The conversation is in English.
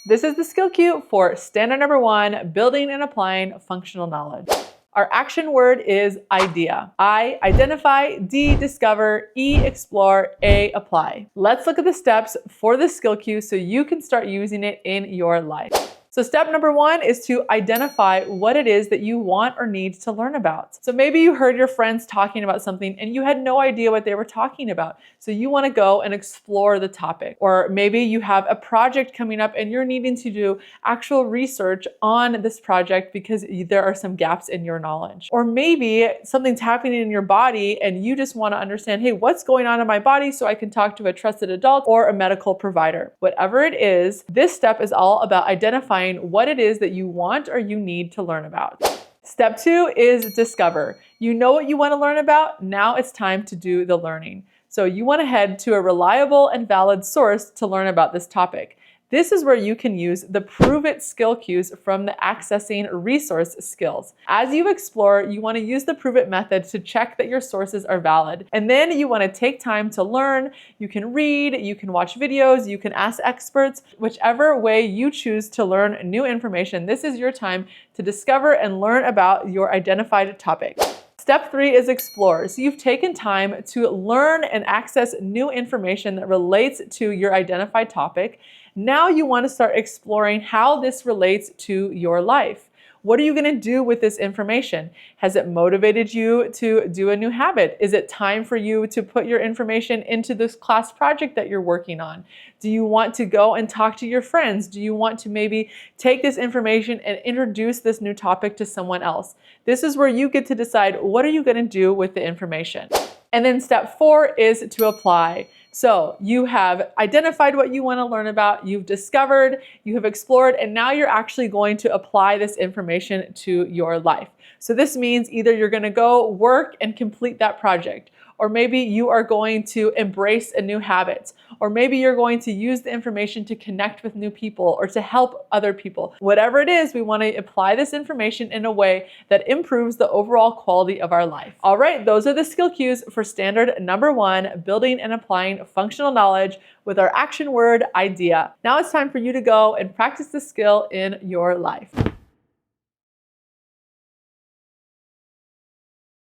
This is the skill cue for standard number 1, building and applying functional knowledge. Our action word is idea. I, identify, D, discover, E, explore, A, apply. Let's look at the steps for this skill cue so you can start using it in your life. So step number 1 is to identify what it is that you want or need to learn about. So maybe you heard your friends talking about something and you had no idea what they were talking about. So you want to go and explore the topic. Or maybe you have a project coming up and you're needing to do actual research on this project because there are some gaps in your knowledge. Or maybe something's happening in your body and you just want to understand, hey, what's going on in my body so I can talk to a trusted adult or a medical provider. Whatever it is, this step is all about identifying what it is that you want or you need to learn about. Step 2 is discover. You know what you want to learn about. Now it's time to do the learning. So you want to head to a reliable and valid source to learn about this topic. This is where you can use the prove it skill cues from the accessing resource skills. As you explore, you want to use the prove it method to check that your sources are valid. And then you want to take time to learn. You can read, you can watch videos, you can ask experts. Whichever way you choose to learn new information, this is your time to discover and learn about your identified topic. Step 3 is explore. So you've taken time to learn and access new information that relates to your identified topic. Now you want to start exploring how this relates to your life. What are you going to do with this information? Has it motivated you to do a new habit? Is it time for you to put your information into this class project that you're working on? Do you want to go and talk to your friends? Do you want to maybe take this information and introduce this new topic to someone else? This is where you get to decide what are you going to do with the information. And then step 4 is to apply. So you have identified what you want to learn about, you've discovered, you have explored, and now you're actually going to apply this information to your life. So this means either you're going to go work and complete that project, or maybe you are going to embrace a new habit, or maybe you're going to use the information to connect with new people or to help other people. Whatever it is, we want to apply this information in a way that improves the overall quality of our life. All right, those are the skill cues for standard number 1, building and applying functional knowledge with our action word idea. Now it's time for you to go and practice this skill in your life.